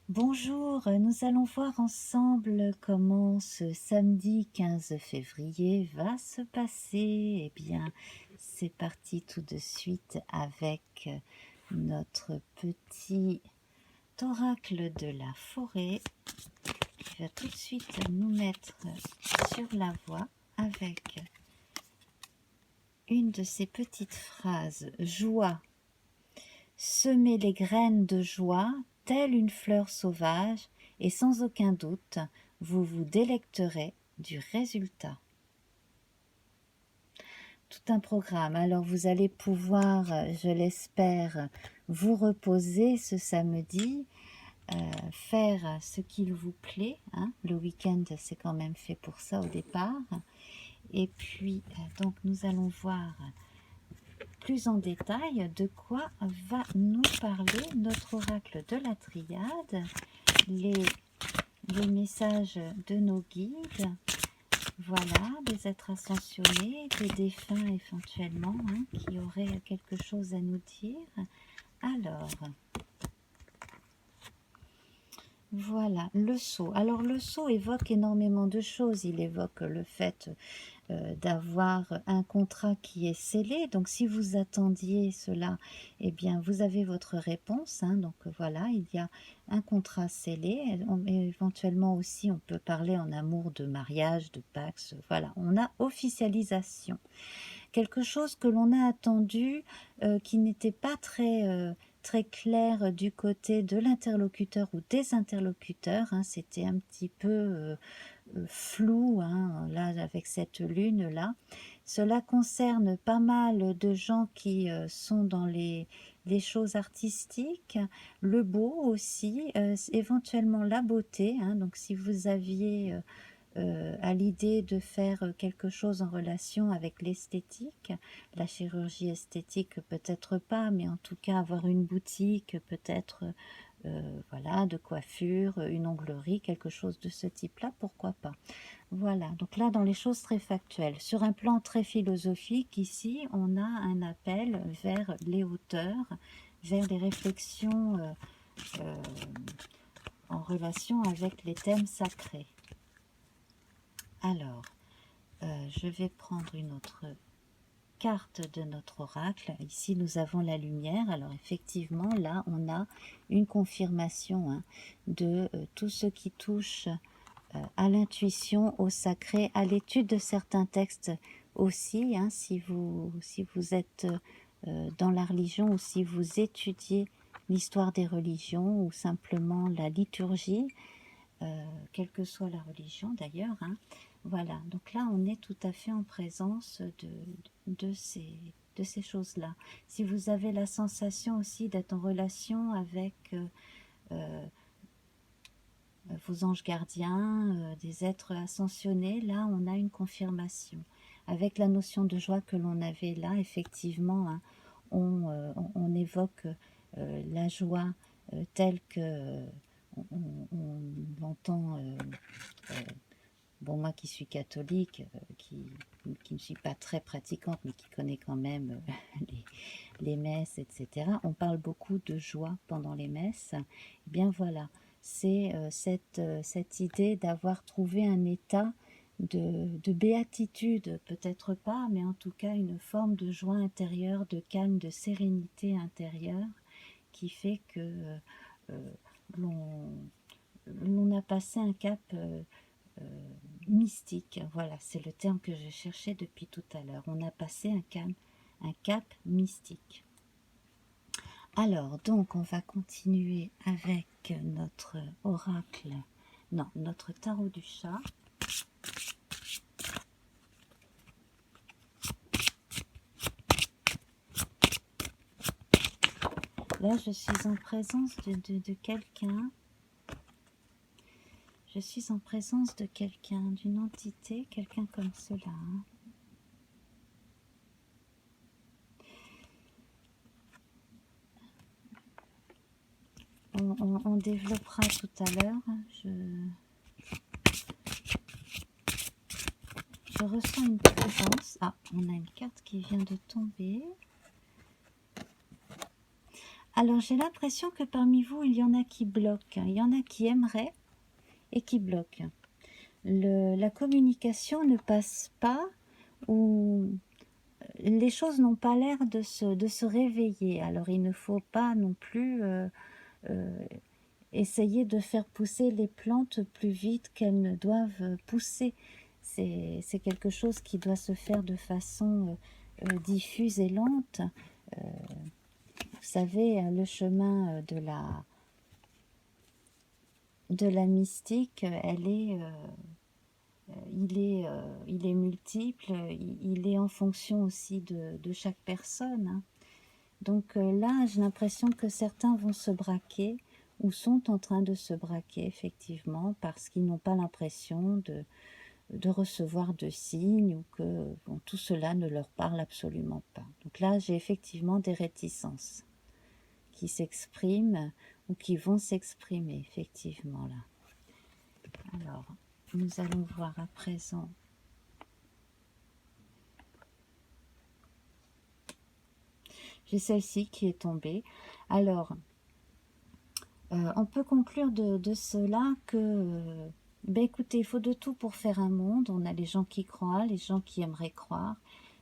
Bonjour, nous allons voir ensemble comment ce samedi 15 février va se passer. Eh bien, c'est parti tout de suite avec notre petit oracle de la forêt qui va tout de suite nous mettre sur la voie avec une de ces petites phrases. Joie. Semez les graines de joie, telle une fleur sauvage, et sans aucun doute, vous vous délecterez du résultat. Tout un programme. Alors vous allez pouvoir, je l'espère, vous reposer ce samedi, faire ce qu'il vous plaît. Hein. Le week-end, c'est quand même fait pour ça au départ. Et puis, donc nous allons voir plus en détail de quoi va nous parler notre oracle de la triade, les messages de nos guides, voilà, des êtres ascensionnés, des défunts éventuellement, hein, qui auraient quelque chose à nous dire. Alors, voilà, le sceau. Alors le sceau évoque énormément de choses. Il évoque le fait d'avoir un contrat qui est scellé. Donc si vous attendiez cela, eh bien vous avez votre réponse. Hein. Donc voilà, il y a un contrat scellé. Éventuellement aussi, on peut parler en amour de mariage, de pax. Voilà, on a officialisation. Quelque chose que l'on a attendu, qui n'était pas très clair du côté de l'interlocuteur ou des interlocuteurs. Hein. C'était un petit peu flou, hein, là, avec cette lune-là. Cela concerne pas mal de gens qui sont dans les choses artistiques, le beau aussi, éventuellement la beauté. Hein, donc si vous aviez à l'idée de faire quelque chose en relation avec l'esthétique, la chirurgie esthétique peut-être pas, mais en tout cas avoir une boutique peut-être voilà, de coiffure, une onglerie, quelque chose de ce type-là, pourquoi pas. Voilà, donc là dans les choses très factuelles. Sur un plan très philosophique, ici, on a un appel vers les hauteurs, vers les réflexions euh, en relation avec les thèmes sacrés. Alors, je vais prendre une autre carte de notre oracle. Ici, nous avons la lumière. Alors, effectivement, là, on a une confirmation hein, de tout ce qui touche à l'intuition, au sacré, à l'étude de certains textes aussi. Hein, si vous êtes dans la religion ou si vous étudiez l'histoire des religions ou simplement la liturgie, quelle que soit la religion d'ailleurs. Hein. Voilà, donc là on est tout à fait en présence de ces choses-là. Si vous avez la sensation aussi d'être en relation avec euh, vos anges gardiens, des êtres ascensionnés, là on a une confirmation. Avec la notion de joie que l'on avait là, effectivement, hein, on évoque la joie telle que on l'entend, bon moi qui suis catholique, qui ne suis pas très pratiquante, mais qui connaît quand même les messes, etc. On parle beaucoup de joie pendant les messes. Eh bien voilà, c'est cette idée d'avoir trouvé un état de béatitude, peut-être pas, mais en tout cas une forme de joie intérieure, de calme, de sérénité intérieure, qui fait que l'on a passé un cap mystique. Voilà, c'est le terme que je cherchais depuis tout à l'heure. On a passé un cap mystique. Alors, donc, on va continuer avec notre oracle, non, notre tarot du chat. Là, je suis en présence de quelqu'un. Je suis en présence de quelqu'un, d'une entité, quelqu'un comme cela. Hein. On développera tout à l'heure. Je ressens une présence. Ah, on a une carte qui vient de tomber. Alors j'ai l'impression que parmi vous, il y en a qui bloquent, il y en a qui aimeraient et qui bloquent. La communication ne passe pas, ou les choses n'ont pas l'air de se réveiller. Alors il ne faut pas non plus essayer de faire pousser les plantes plus vite qu'elles ne doivent pousser. C'est quelque chose qui doit se faire de façon diffuse et lente. Vous savez, le chemin de la mystique, il est multiple, il est en fonction aussi de chaque personne, hein. Donc là, j'ai l'impression que certains vont se braquer ou sont en train de se braquer, effectivement, parce qu'ils n'ont pas l'impression de recevoir de signes, ou que bon, tout cela ne leur parle absolument pas. Donc là, j'ai effectivement des réticences qui s'expriment ou qui vont s'exprimer, effectivement, là. Alors, nous allons voir à présent. J'ai celle-ci qui est tombée. Alors, on peut conclure de cela que, ben écoutez, il faut de tout pour faire un monde. On a les gens qui croient, les gens qui aimeraient croire,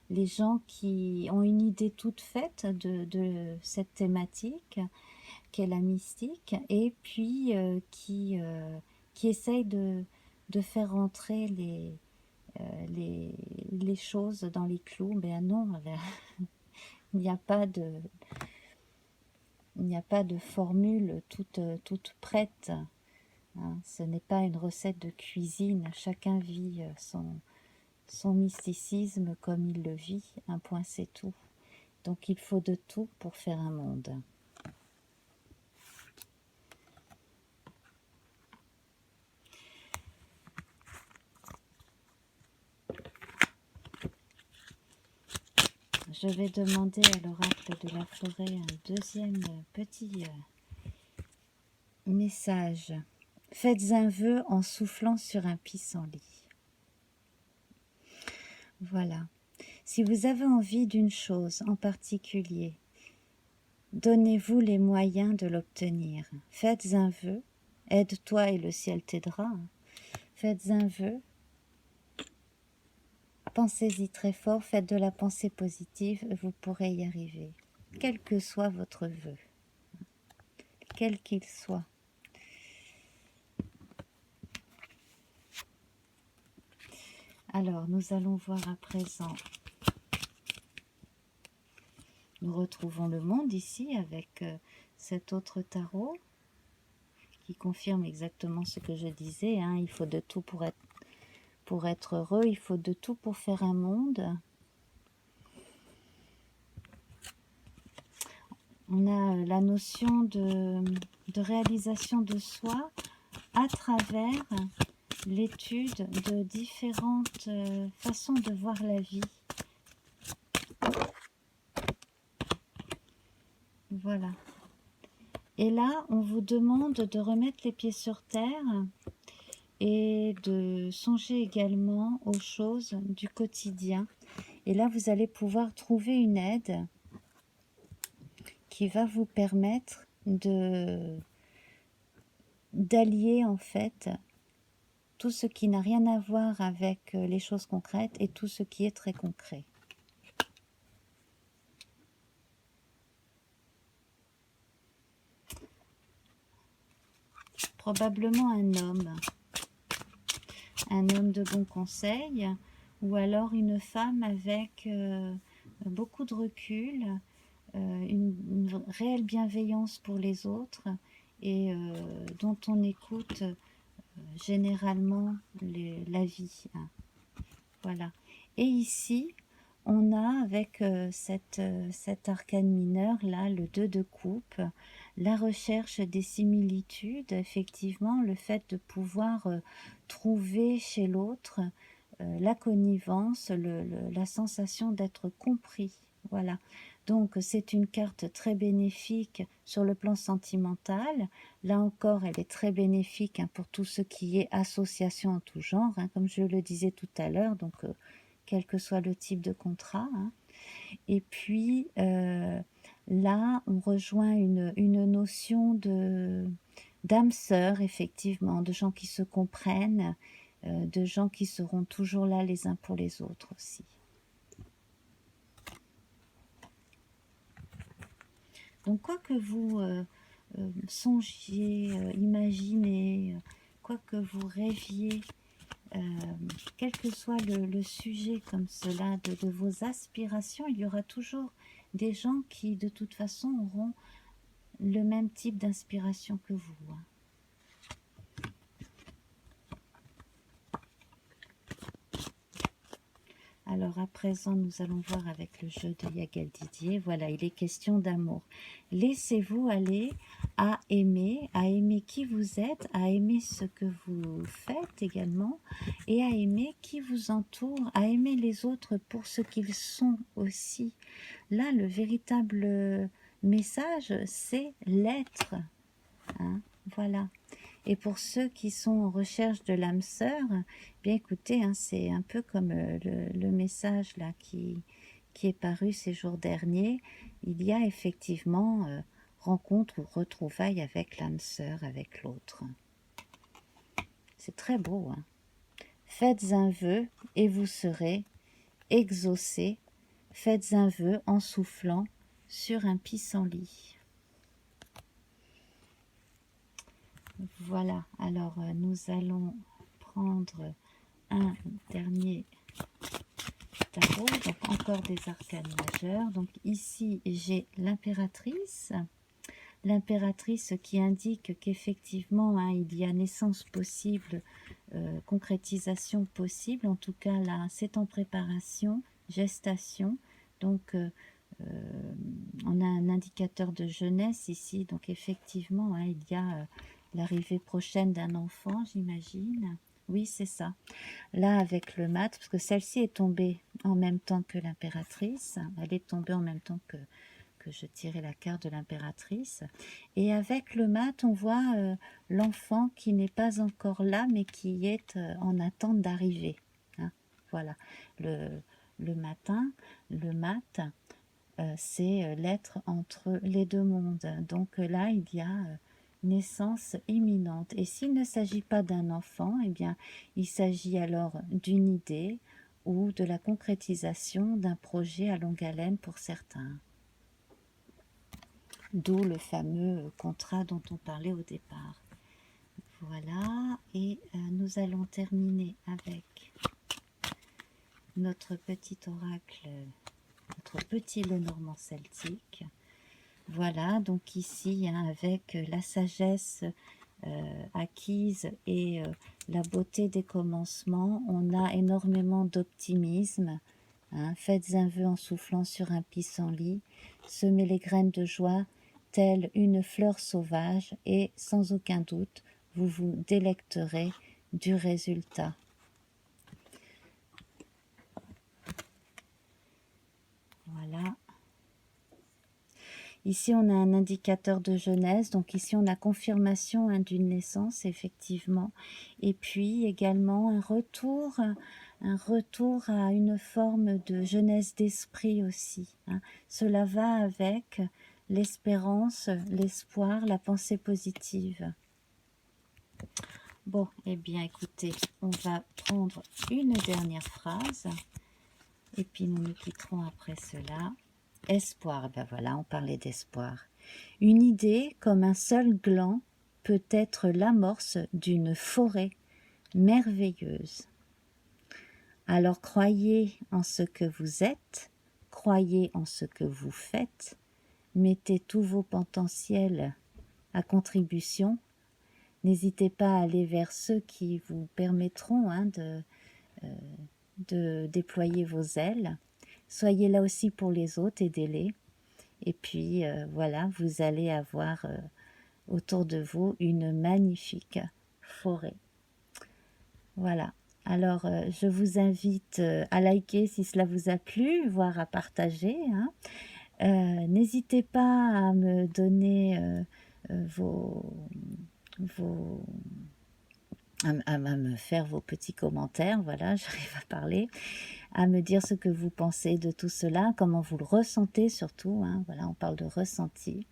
les gens qui ont une idée toute faite de cette thématique qu'est la mystique, et puis qui essayent de faire rentrer les choses dans les clous. Ben non, il n'y a pas de... Il n'y a pas de formule toute prête, hein. Ce n'est pas une recette de cuisine. Chacun vit son mysticisme comme il le vit. Un point, c'est tout. Donc il faut de tout pour faire un monde. Je vais demander à l'oracle de la forêt un deuxième petit message. Faites un vœu en soufflant sur un pissenlit. Voilà. Si vous avez envie d'une chose en particulier, donnez-vous les moyens de l'obtenir. Faites un vœu. Aide-toi et le ciel t'aidera. Faites un vœu. Pensez-y très fort. Faites de la pensée positive. Vous pourrez y arriver. Quel que soit votre vœu. Quel qu'il soit. Alors, nous allons voir à présent. Nous retrouvons le monde ici avec cet autre tarot qui confirme exactement ce que je disais, hein. Il faut de tout pour être heureux, il faut de tout pour faire un monde. On a la notion de réalisation de soi à travers l'étude de différentes façons de voir la vie. Voilà. Et là, on vous demande de remettre les pieds sur terre et de songer également aux choses du quotidien. Et là, vous allez pouvoir trouver une aide qui va vous permettre d'allier en fait tout ce qui n'a rien à voir avec les choses concrètes et tout ce qui est très concret. Probablement un homme de bon conseil, ou alors une femme avec beaucoup de recul, une réelle bienveillance pour les autres, et dont on écoute généralement la vie, hein. Voilà. Et ici, on a avec cet arcane mineur, là, le 2 de coupe, la recherche des similitudes, effectivement, le fait de pouvoir trouver chez l'autre la connivence, la sensation d'être compris. Voilà. Donc, c'est une carte très bénéfique sur le plan sentimental. Là encore, elle est très bénéfique, hein, pour tout ce qui est association en tout genre, hein, comme je le disais tout à l'heure, donc quel que soit le type de contrat, hein. Et puis, là, on rejoint une notion d'âme sœur, effectivement, de gens qui se comprennent, de gens qui seront toujours là les uns pour les autres aussi. Donc, quoi que vous songiez, imaginez, quoi que vous rêviez, quel que soit le sujet comme cela de vos aspirations, il y aura toujours des gens qui, de toute façon, auront le même type d'inspiration que vous. Alors à présent, nous allons voir avec le jeu de Yagel Didier. Voilà, il est question d'amour. Laissez-vous aller à aimer qui vous êtes, à aimer ce que vous faites également, et à aimer qui vous entoure, à aimer les autres pour ce qu'ils sont aussi. Là, le véritable message, c'est l'être. Hein, voilà. Et pour ceux qui sont en recherche de l'âme sœur, bien écoutez, hein, c'est un peu comme le message là qui est paru ces jours derniers. Il y a effectivement rencontre ou retrouvailles avec l'âme sœur, avec l'autre. C'est très beau. Hein. Faites un vœu et vous serez exaucé. Faites un vœu en soufflant sur un pissenlit. Voilà, alors nous allons prendre un dernier tarot, donc encore des arcanes majeures. Donc ici j'ai l'impératrice qui indique qu'effectivement hein, il y a naissance possible, concrétisation possible, en tout cas là c'est en préparation, gestation, donc on a un indicateur de jeunesse ici, donc effectivement hein, il y a l'arrivée prochaine d'un enfant, j'imagine. Oui, c'est ça. Là, avec le mat, parce que celle-ci est tombée en même temps que l'impératrice. Elle est tombée en même temps que je tirais la carte de l'impératrice. Et avec le mat, on voit l'enfant qui n'est pas encore là, mais qui est en attente d'arriver. Hein, voilà. Le matin, le mat, c'est l'être entre les deux mondes. Donc là, il y a naissance imminente. Et s'il ne s'agit pas d'un enfant, eh bien, il s'agit alors d'une idée ou de la concrétisation d'un projet à longue haleine pour certains. D'où le fameux contrat dont on parlait au départ. Voilà, et nous allons terminer avec notre petit oracle, notre petit Lenormand celtique. Voilà, donc ici, hein, avec la sagesse acquise et la beauté des commencements, on a énormément d'optimisme. Hein. Faites un vœu en soufflant sur un pissenlit, semez les graines de joie telle une fleur sauvage et sans aucun doute, vous vous délecterez du résultat. Voilà. Ici, on a un indicateur de jeunesse, donc ici, on a confirmation hein, d'une naissance, effectivement. Et puis, également, un retour à une forme de jeunesse d'esprit aussi. Hein. Cela va avec l'espérance, l'espoir, la pensée positive. Bon, eh bien, écoutez, on va prendre une dernière phrase, et puis nous nous quitterons après cela. Espoir, ben voilà, on parlait d'espoir. Une idée comme un seul gland peut être l'amorce d'une forêt merveilleuse. Alors croyez en ce que vous êtes, croyez en ce que vous faites, mettez tous vos potentiels à contribution. N'hésitez pas à aller vers ceux qui vous permettront hein, de déployer vos ailes. Soyez là aussi pour les autres, aidez-les. Et puis, voilà, vous allez avoir autour de vous une magnifique forêt. Voilà. Alors, je vous invite à liker si cela vous a plu, voire à partager. Hein. N'hésitez pas à me donner vos à me faire vos petits commentaires, voilà, j'arrive à parler, à me dire ce que vous pensez de tout cela, comment vous le ressentez surtout, hein, voilà, on parle de ressenti.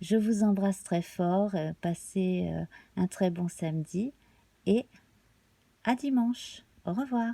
Je vous embrasse très fort, passez un très bon samedi et à dimanche. Au revoir.